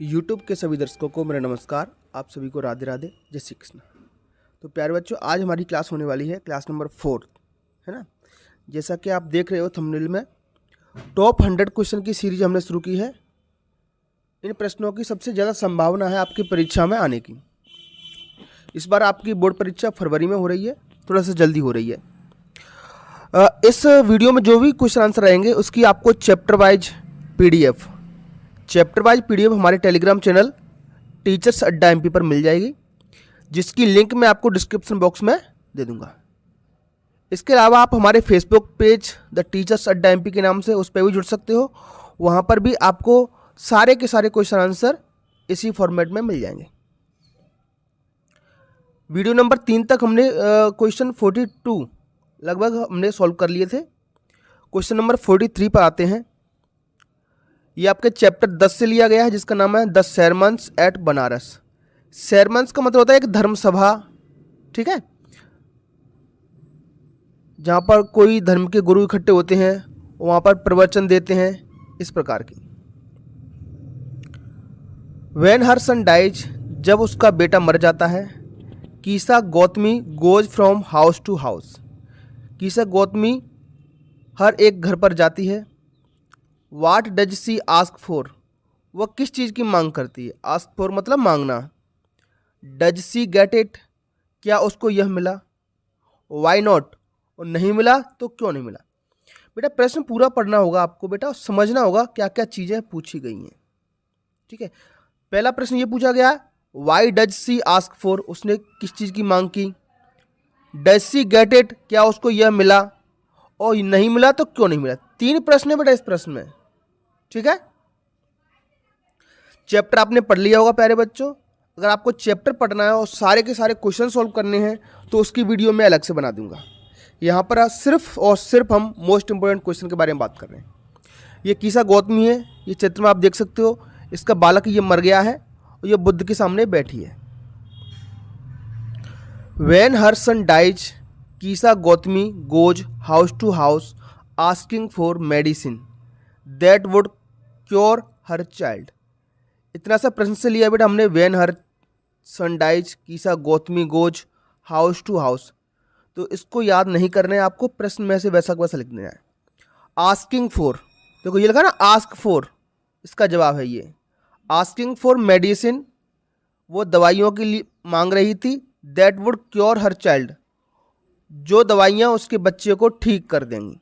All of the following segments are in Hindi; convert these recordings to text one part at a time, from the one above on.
यूट्यूब के सभी दर्शकों को मेरा नमस्कार। आप सभी को राधे राधे, जय श्री कृष्ण। तो प्यारे बच्चों, आज हमारी क्लास होने वाली है क्लास नंबर 4, है ना। जैसा कि आप देख रहे हो थंबनेल में, टॉप 100 क्वेश्चन की सीरीज हमने शुरू की है। इन प्रश्नों की सबसे ज़्यादा संभावना है आपकी परीक्षा में आने की। इस बार आपकी बोर्ड परीक्षा फरवरी में हो रही है, थोड़ा सा जल्दी हो रही है। इस वीडियो में जो भी क्वेश्चन आंसर आएंगे उसकी आपको चैप्टर वाइज पीडीएफ हमारे टेलीग्राम चैनल टीचर्स अड्डा एमपी पर मिल जाएगी, जिसकी लिंक मैं आपको डिस्क्रिप्शन बॉक्स में दे दूंगा। इसके अलावा आप हमारे फेसबुक पेज द टीचर्स अड्डा एमपी के नाम से उस पर भी जुड़ सकते हो। वहाँ पर भी आपको सारे के सारे क्वेश्चन आंसर इसी फॉर्मेट में मिल जाएंगे। वीडियो नंबर 3 तक हमने क्वेश्चन 42 लगभग हमने सॉल्व कर लिए थे। क्वेश्चन नंबर 43 पर आते हैं। ये आपके चैप्टर 10 से लिया गया है, जिसका नाम है द सेरमन्स एट बनारस। सेरमन्स का मतलब होता है एक धर्म सभा, ठीक है, जहाँ पर कोई धर्म के गुरु इकट्ठे होते हैं, वहाँ पर प्रवचन देते हैं, इस प्रकार की। व्हेन हर सन डाइज, जब उसका बेटा मर जाता है। Kisa Gautami goes from house to house. Kisa Gautami हर एक घर पर जाती है। What does she ask for, वह किस चीज़ की मांग करती है। आस्क फॉर मतलब मांगना। डज सी गेट इट, क्या उसको यह मिला। वाई नॉट, और नहीं मिला तो क्यों नहीं मिला। बेटा प्रश्न पूरा पढ़ना होगा आपको बेटा, और समझना होगा क्या क्या चीज़ें पूछी गई हैं, ठीक है। पहला प्रश्न ये पूछा गया, why does she ask for, उसने किस चीज़ की मांग की। डज सी गेट इट, क्या उसको यह मिला, और नहीं मिला तो क्यों नहीं मिला। 3 प्रश्न है बेटा इस प्रश्न में, ठीक है। चैप्टर आपने पढ़ लिया होगा प्यारे बच्चों। अगर आपको चैप्टर पढ़ना है और सारे के सारे क्वेश्चन सॉल्व करने हैं तो उसकी वीडियो मैं अलग से बना दूंगा। यहाँ पर सिर्फ और सिर्फ हम मोस्ट इंपोर्टेंट क्वेश्चन के बारे में बात कर रहे हैं। ये कीसा गौतमी है, ये चित्र में आप देख सकते हो। इसका बालक ये मर गया है और ये बुद्ध के सामने बैठी है। When her son dies, Kisa Gautami goes house to house asking for medicine that would cure her child. इतना सा प्रश्न से लिया बेटा हमने, when her son dies, Kisa Gautami goes house to house. तो इसको याद नहीं करना है आपको, प्रश्न में से वैसा वैसा लिख देना है। आस्किंग फॉर, देखो ये लिखा ना आस्क फॉर, इसका जवाब है ये। आस्किंग फॉर मेडिसिन, वो दवाइयों के लिए मांग रही थी। That would cure her child, जो दवाइयाँ उसके बच्चे को ठीक कर देंगी।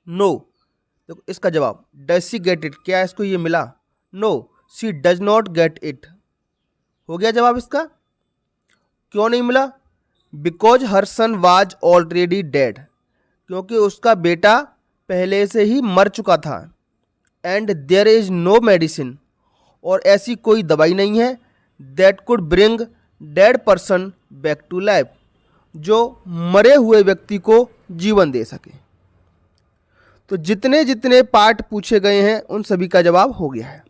नो, देखो इसका जवाब। डज सी गेट इट, क्या इसको ये मिला। No, she does not get it, हो गया जवाब इसका। क्यों नहीं मिला। Because her son was already dead, क्योंकि उसका बेटा पहले से ही मर चुका था। And there is no medicine, और ऐसी कोई दवाई नहीं है। That could bring dead person back to life, जो मरे हुए व्यक्ति को जीवन दे सके। तो जितने जितने पार्ट पूछे गए हैं उन सभी का जवाब हो गया है।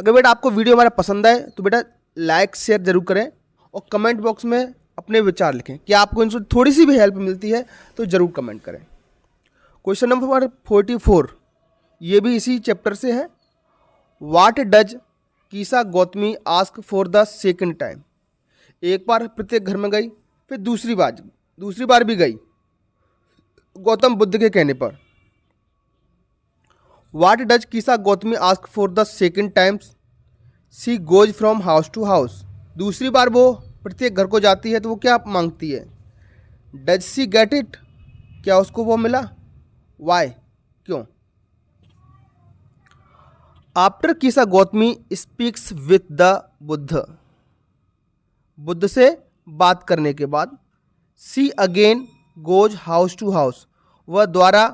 अगर बेटा आपको वीडियो हमारा पसंद आए तो बेटा लाइक शेयर जरूर करें, और कमेंट बॉक्स में अपने विचार लिखें कि आपको इनसे थोड़ी सी भी हेल्प मिलती है तो जरूर कमेंट करें। क्वेश्चन नंबर 44, ये भी इसी चैप्टर से है। What does Kisa Gotami ask for the second time. एक बार प्रत्येक घर में गई, फिर दूसरी बार भी गई गौतम बुद्ध के कहने पर। What does Kisa Gotami ask for the second times, she goes from house to house. दूसरी बार वो प्रत्येक घर को जाती है तो वो क्या मांगती है। डज सी गेट इट, क्या उसको वो मिला। वाई, क्यों। After Kisa Gautami speaks with the Buddha, Buddha से बात करने के बाद। She again goes house to house, वह द्वारा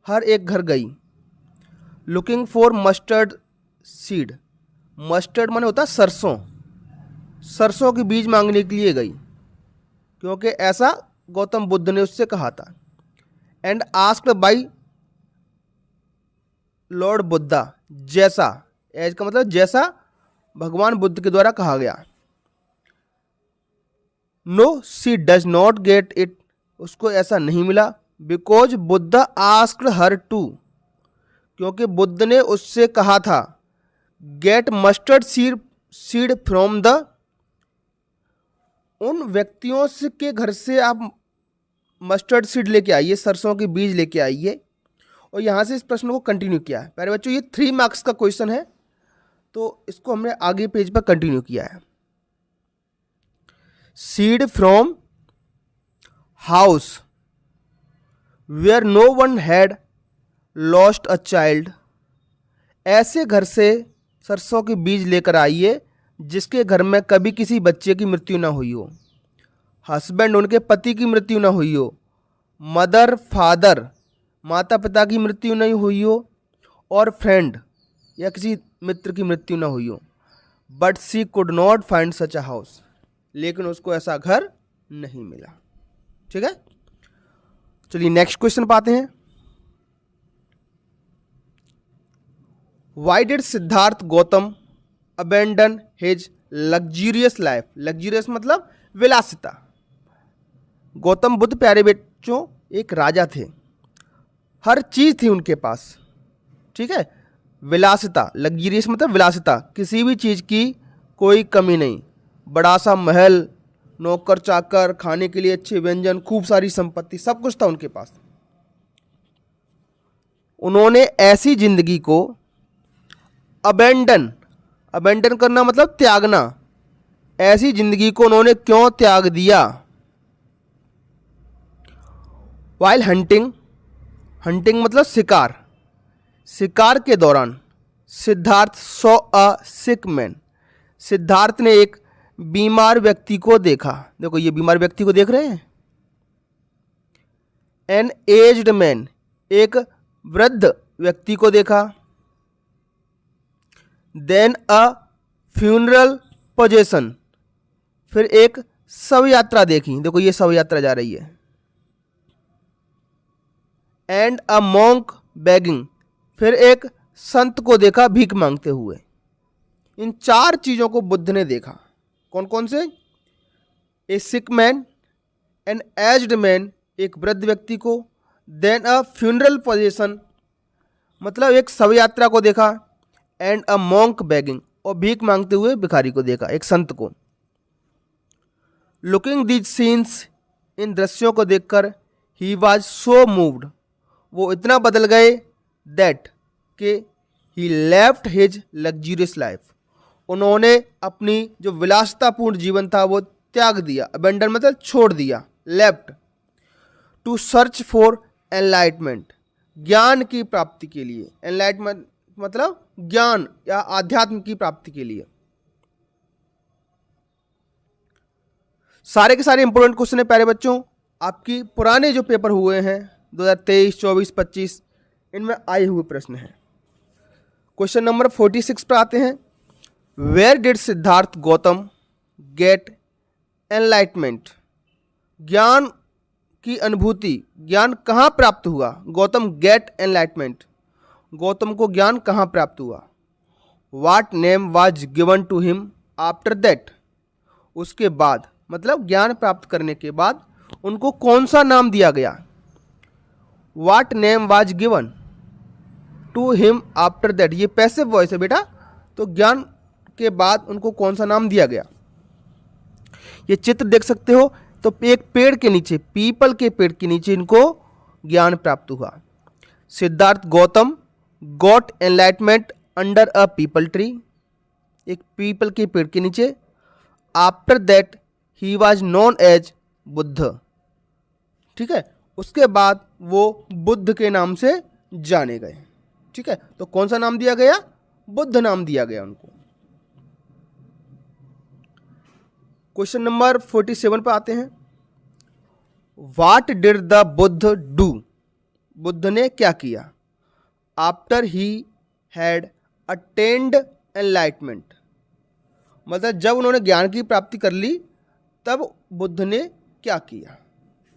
हर एक घर गई। Looking for mustard seed, mustard माने होता है सरसों, सरसों के बीज मांगने के लिए गई, क्योंकि ऐसा गौतम बुद्ध ने उससे कहा था। And asked by Lord Buddha, जैसा, एज का मतलब जैसा भगवान बुद्ध के द्वारा कहा गया। No, she does not get it, उसको ऐसा नहीं मिला। Because Buddha asked her to, क्योंकि बुद्ध ने उससे कहा था get mustard seed from the, उन व्यक्तियों के घर से आप मस्टर्ड सीड लेके आइए, सरसों के बीज लेके आइए। और यहाँ से इस प्रश्न को कंटिन्यू किया है। प्यारे बच्चों, ये 3 मार्क्स का क्वेश्चन है, तो इसको हमने आगे पेज पर कंटिन्यू किया है। Seed from house where no one had lost a child, ऐसे घर से सरसों के बीज लेकर आइए जिसके घर में कभी किसी बच्चे की मृत्यु ना हुई हो, हस्बैंड उनके पति की मृत्यु ना हुई हो, मदर फादर माता पिता की मृत्यु नहीं हुई हो, और फ्रेंड या किसी मित्र की मृत्यु ना हुई हो। But she could not find such a house, लेकिन उसको ऐसा घर नहीं मिला। ठीक है, चलिए नेक्स्ट क्वेश्चन पाते हैं। Why did Siddhartha Gautam abandon his luxurious life, luxurious मतलब विलासिता। गौतम बुद्ध प्यारे बच्चों एक राजा थे, हर चीज थी उनके पास। ठीक है, विलासिता, लग्जूरियस मतलब विलासिता, किसी भी चीज की कोई कमी नहीं, बड़ा सा महल, नौकर चाकर, खाने के लिए अच्छे व्यंजन, खूब सारी संपत्ति, सब कुछ था उनके पास। उन्होंने ऐसी जिंदगी को अबेंडन, अबेंडन करना मतलब त्यागना, ऐसी जिंदगी को उन्होंने क्यों त्याग दिया? वाइल हंटिंग, हंटिंग मतलब शिकार, शिकार के दौरान Siddharth saw a sick man, Siddharth ने एक बीमार व्यक्ति को देखा। देखो ये बीमार व्यक्ति को देख रहे हैं, एन एज्ड मैन, एक वृद्ध व्यक्ति को देखा। देन अ फ्यूनरल पोजेशन, फिर एक शव यात्रा देखी। देखो ये शव यात्रा जा रही है। एंड अ मॉन्क बेगिंग, फिर एक संत को देखा भीख मांगते हुए। इन 4 चीजों को बुद्ध ने देखा। कौन कौन से? A sick man, an aged man, एक वृद्ध व्यक्ति को, देन अ फ्यूनरल पोजेशन मतलब एक शव यात्रा को देखा, एंड अ मॉन्क बेगिंग, और भीख मांगते हुए भिखारी को देखा, एक संत को। लुकिंग दीज सीन्स, इन दृश्यों को देखकर ही वॉज सो मूव्ड, वो इतना बदल गए, दैट के ही लेफ्ट हिज लग्जूरियस लाइफ, उन्होंने अपनी जो विलासितापूर्ण जीवन था वो त्याग दिया। अबेंडन मतलब छोड़ दिया, left, to search for enlightenment, ज्ञान की प्राप्ति के लिए। एनलाइटमेंट मतलब ज्ञान या आध्यात्म की प्राप्ति के लिए। सारे के सारे इंपोर्टेंट क्वेश्चन है प्यारे बच्चों, आपकी पुराने जो पेपर हुए हैं 2023, 24, 25, इनमें आए हुए प्रश्न हैं। क्वेश्चन नंबर 46 पर आते हैं। Where did Siddhartha Gautam get enlightenment, ज्ञान की अनुभूति, ज्ञान कहाँ प्राप्त हुआ? गौतम गेट एनलाइटमेंट, गौतम को ज्ञान कहाँ प्राप्त हुआ? What name was given to him after that, उसके बाद मतलब ज्ञान प्राप्त करने के बाद उनको कौन सा नाम दिया गया? What name was given to him after that, ये पैसिव वॉइस है बेटा, तो ज्ञान के बाद उनको कौन सा नाम दिया गया? ये चित्र देख सकते हो, तो एक पेड़ के नीचे, पीपल के पेड़ के नीचे इनको ज्ञान प्राप्त हुआ। Siddhartha Gautam got enlightenment under a peepal tree, एक पीपल के पेड़ के नीचे। After that he was known as Buddha, ठीक है, उसके बाद वो बुद्ध के नाम से जाने गए। ठीक है, तो कौन सा नाम दिया गया? बुद्ध नाम दिया गया उनको। क्वेश्चन नंबर 47 पर आते हैं। What did the Buddha do, Buddha ने क्या किया? After he had attend enlightenment, मतलब जब उन्होंने ज्ञान की प्राप्ति कर ली तब बुद्ध ने क्या किया?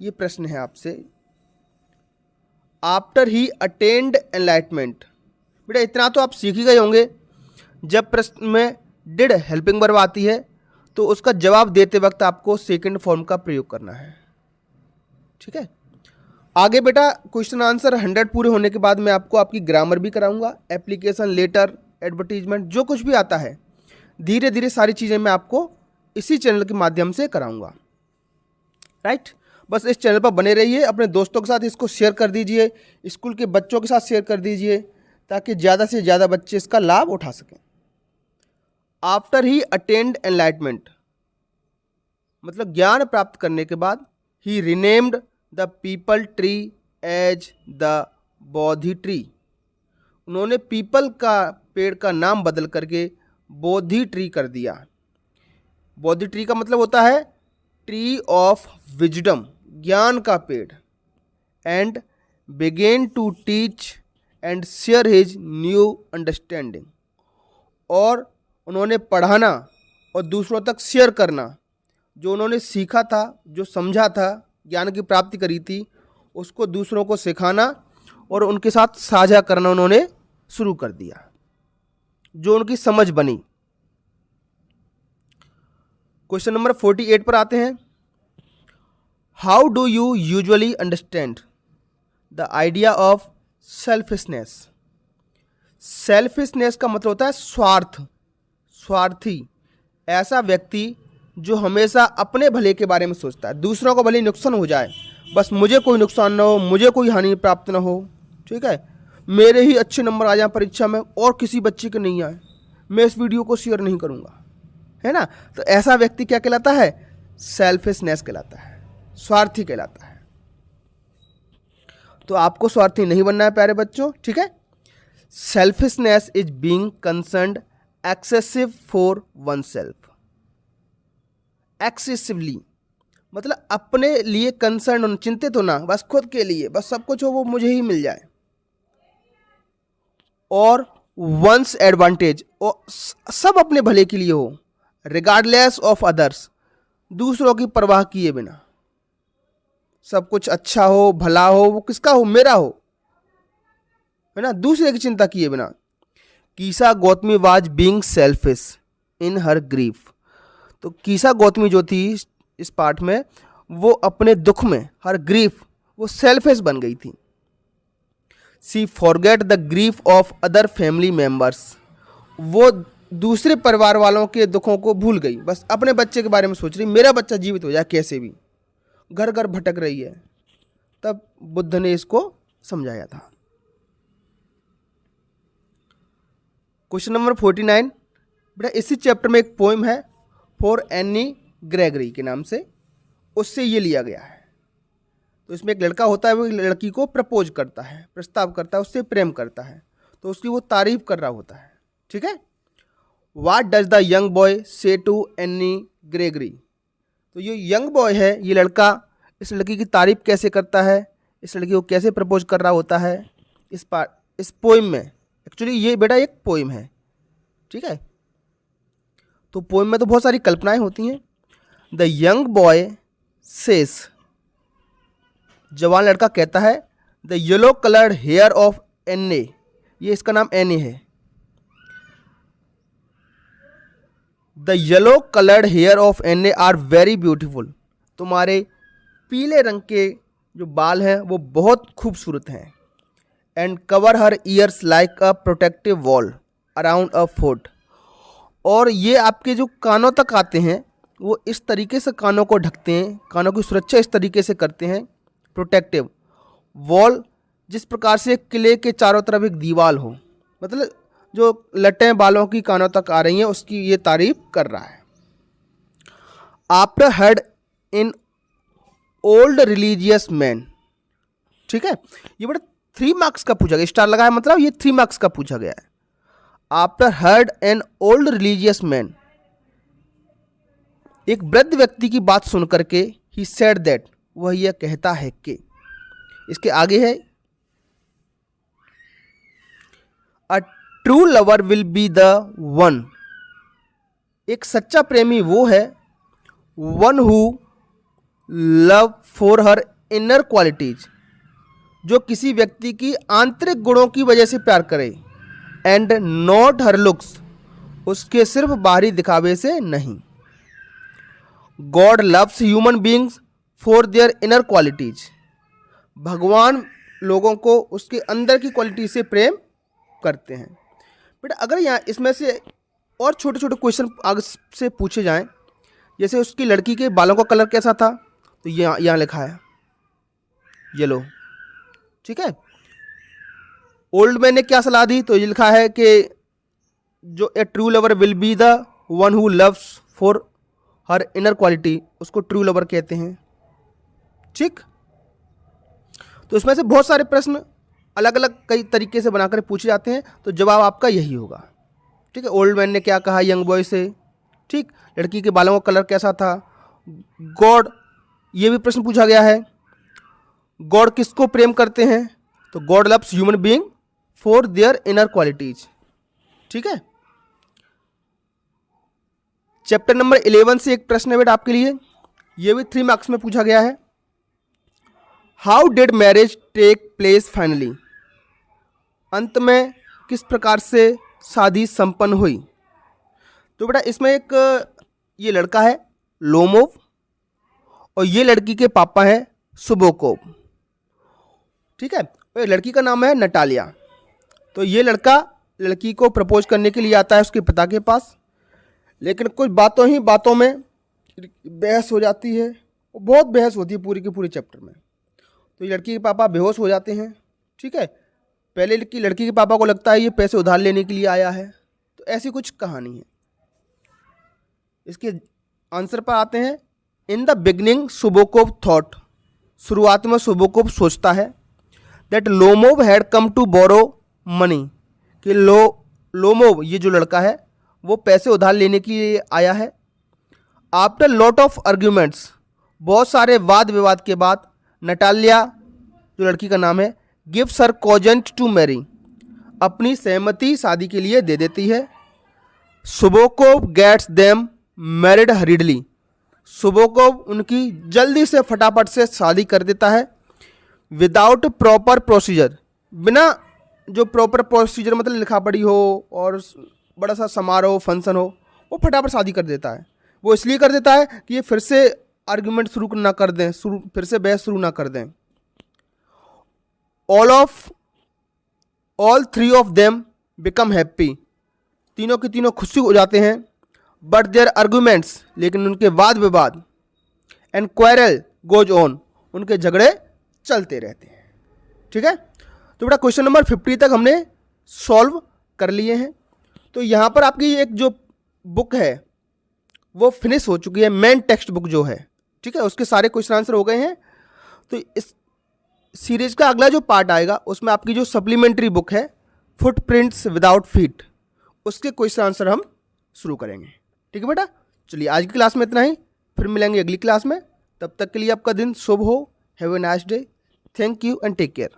ये प्रश्न है आपसे। आफ्टर ही अटेंड एनलाइटमेंट, बेटा इतना तो आप सीख ही गए होंगे। जब प्रश्न में डिड हेल्पिंग वर्ब आती है तो उसका जवाब देते वक्त आपको सेकंड फॉर्म का प्रयोग करना है। ठीक है, आगे बेटा क्वेश्चन आंसर 100 पूरे होने के बाद मैं आपको आपकी ग्रामर भी कराऊंगा, एप्लीकेशन, लेटर, एडवर्टीजमेंट, जो कुछ भी आता है धीरे धीरे सारी चीज़ें मैं आपको इसी चैनल के माध्यम से कराऊंगा। राइट, बस इस चैनल पर बने रहिए, अपने दोस्तों के साथ इसको शेयर कर दीजिए, स्कूल के बच्चों के साथ शेयर कर दीजिए ताकि ज़्यादा से ज़्यादा बच्चे इसका लाभ उठा सकें। आफ्टर ही अटेंड एनलाइटमेंट, मतलब ज्ञान प्राप्त करने के बाद, he renamed the peepal tree as the Bodhi tree, उन्होंने पीपल का पेड़ का नाम बदल करके बोधि ट्री कर दिया। बोधि ट्री का मतलब होता है ट्री ऑफ विजडम, ज्ञान का पेड़। And began to teach and share his new understanding, और उन्होंने पढ़ाना और दूसरों तक शेयर करना, जो उन्होंने सीखा था, जो समझा था, ज्ञान की प्राप्ति करी थी, उसको दूसरों को सिखाना और उनके साथ साझा करना उन्होंने शुरू कर दिया, जो उनकी समझ बनी। क्वेश्चन नंबर 48 पर आते हैं। How do you usually understand the idea of selfishness. Selfishness का मतलब होता है स्वार्थ, स्वार्थी, ऐसा व्यक्ति जो हमेशा अपने भले के बारे में सोचता है, दूसरों को भले नुकसान हो जाए, बस मुझे कोई नुकसान ना हो, मुझे कोई हानि प्राप्त ना हो, ठीक है, मेरे ही अच्छे नंबर आ जाए परीक्षा में और किसी बच्चे के नहीं आए, मैं इस वीडियो को शेयर नहीं करूँगा, है ना। तो ऐसा व्यक्ति क्या कहलाता है? सेल्फिशनेस कहलाता है, स्वार्थी कहलाता है। तो आपको स्वार्थी नहीं बनना है प्यारे बच्चों, ठीक है। Selfishness is being concerned excessive for one self. Excessively मतलब अपने लिए कंसर्न, चिंतित होना, बस खुद के लिए, बस सब कुछ हो वो मुझे ही मिल जाए। और वंस एडवांटेज, और सब अपने भले के लिए हो, रिगार्डलेस ऑफ अदर्स, दूसरों की परवाह किए बिना, सब कुछ अच्छा हो, भला हो, वो किसका हो? मेरा हो, है ना, दूसरे की चिंता किए बिना। Kisa Gautami was being selfish in her grief. तो कीसा गौतमी जो थी इस पार्ट में, वो अपने दुख में, हर ग्रीफ, वो सेल्फिश बन गई थी। She forget the grief of other family members, वो दूसरे परिवार वालों के दुखों को भूल गई, बस अपने बच्चे के बारे में सोच रही, मेरा बच्चा जीवित हो जाए कैसे भी, घर घर भटक रही है। तब बुद्ध ने इसको समझाया था। क्वेश्चन नंबर 49 बेटा, इसी चैप्टर में एक पोइम है फॉर एनी ग्रेगरी के नाम से, उससे ये लिया गया है। तो इसमें एक लड़का होता है, वो लड़की को प्रपोज करता है, प्रस्ताव करता है, उससे प्रेम करता है, तो उसकी वो तारीफ कर रहा होता है, ठीक है। What does the young boy say to any Gregory. तो ये यंग बॉय है, ये लड़का इस लड़की की तारीफ कैसे करता है, इस लड़की को कैसे प्रपोज कर रहा होता है इस पोइम में। एक्चुअली ये बेटा एक पोइम है, ठीक है। तो पोइम में तो बहुत सारी कल्पनाएं होती हैं। द यंग बॉय सेज, जवान लड़का कहता है, the yellow coloured hair of Anne, ये इसका नाम एने है। The yellow coloured hair of Anne are very beautiful, तुम्हारे पीले रंग के जो बाल हैं वो बहुत खूबसूरत हैं। And cover her years like a protective wall around a fort, और ये आपके जो कानों तक आते हैं वो इस तरीके से कानों को ढकते हैं, कानों की सुरक्षा इस तरीके से करते हैं, प्रोटेक्टिव वॉल, जिस प्रकार से किले के चारों तरफ एक दीवार हो, मतलब जो लटें बालों की कानों तक आ रही हैं उसकी ये तारीफ कर रहा है। After heard in old religious man, ठीक है, ये बड़ा 3 मार्क्स का पूछा गया, स्टार लगा है मतलब ये 3 मार्क्स का पूछा गया है। After heard an old religious man, एक वृद्ध व्यक्ति की बात सुन करके, ही सेड दैट, वह यह कहता है कि, इसके आगे है, a true lover will be the one, एक सच्चा प्रेमी वो है, one who love for her inner qualities, जो किसी व्यक्ति की आंतरिक गुणों की वजह से प्यार करे, एंड नॉट हर लुक्स, उसके सिर्फ बाहरी दिखावे से नहीं। God loves human beings for their inner qualities, भगवान लोगों को उसके अंदर की क्वालिटी से प्रेम करते हैं। बेटा अगर यहाँ इसमें से और छोटे छोटे क्वेश्चन आगे से पूछे जाएं, जैसे उसकी लड़की के बालों का कलर कैसा था, तो यहाँ लिखा है येलो, ठीक है। ओल्ड मैन ने क्या सलाह दी, तो ये लिखा है कि जो a true lover will be the one who loves for her inner quality, उसको ट्रू लवर कहते हैं, ठीक। तो इसमें से बहुत सारे प्रश्न अलग अलग कई तरीके से बनाकर पूछे जाते हैं, तो जवाब आपका यही होगा, ठीक है। ओल्ड मैन ने क्या कहा यंग बॉय से, ठीक। लड़की के बालों का कलर कैसा था, गॉड, ये भी प्रश्न पूछा गया है, गॉड किसको प्रेम करते हैं, तो God loves human being for their inner qualities, ठीक है। चैप्टर नंबर 11 से एक प्रश्न है बेटा आपके लिए, ये भी 3 मार्क्स में पूछा गया है। How did marriage take place finally, अंत में किस प्रकार से शादी संपन्न हुई। तो बेटा इसमें एक ये लड़का है लोमोव और ये लड़की के पापा हैं सुबोकोव, ठीक है। और लड़की का नाम है नटालिया। तो ये लड़का लड़की को प्रपोज करने के लिए आता है उसके पिता के पास, लेकिन कुछ बातों ही बातों में बहस हो जाती है, बहुत बहस होती है पूरी के पूरे चैप्टर में। तो ये लड़की के पापा बेहोश हो जाते हैं, ठीक है। पहले की लड़की के पापा को लगता है ये पैसे उधार लेने के लिए आया है, तो ऐसी कुछ कहानी है। इसके आंसर पर आते हैं। In the beginning Chubukov thought, शुरुआत में सुबोकोव सोचता है that Lomov had come to borrow money, कि लोमोव ये जो लड़का है वो पैसे उधार लेने के लिए आया है। आफ्टर लॉट ऑफ आर्ग्यूमेंट्स, बहुत सारे वाद विवाद के बाद, नटालिया जो लड़की का नाम है गिव्स हर कॉजेंट टू मैरी, अपनी सहमति शादी के लिए दे देती है। सुबोकोव गेट्स देम मैरिड हरीडली, सुबोकोव उनकी जल्दी से फटाफट से शादी कर देता है। विदाउट प्रॉपर प्रोसीजर, बिना जो प्रॉपर प्रोसीजर मतलब लिखा पढ़ी हो और बड़ा सा समारोह फंक्शन हो, वो फटाफट शादी कर देता है। वो इसलिए कर देता है कि ये फिर से आर्ग्यूमेंट शुरू ना कर दें, फिर से बहस शुरू ना कर दें। All 3 of them become happy, तीनों के तीनों खुशी हो जाते हैं। बट देयर आर्ग्यूमेंट्स, लेकिन उनके वाद विवाद, एंड क्वेरल गोज ऑन, उनके झगड़े चलते रहते हैं, ठीक है। तो बेटा क्वेश्चन नंबर 50 तक हमने सॉल्व कर लिए हैं। तो यहाँ पर आपकी एक जो बुक है वो फिनिश हो चुकी है, मेन टेक्स्ट बुक जो है, ठीक है, उसके सारे क्वेश्चन आंसर हो गए हैं। तो इस सीरीज का अगला जो पार्ट आएगा उसमें आपकी जो सप्लीमेंट्री बुक है फुटप्रिंट्स विदाउट फीट, उसके क्वेश्चन आंसर हम शुरू करेंगे, ठीक है बेटा। चलिए आज की क्लास में इतना ही, फिर मिलेंगे अगली क्लास में। तब तक के लिए आपका दिन शुभ हो। Have a nice day. Thank you and take care.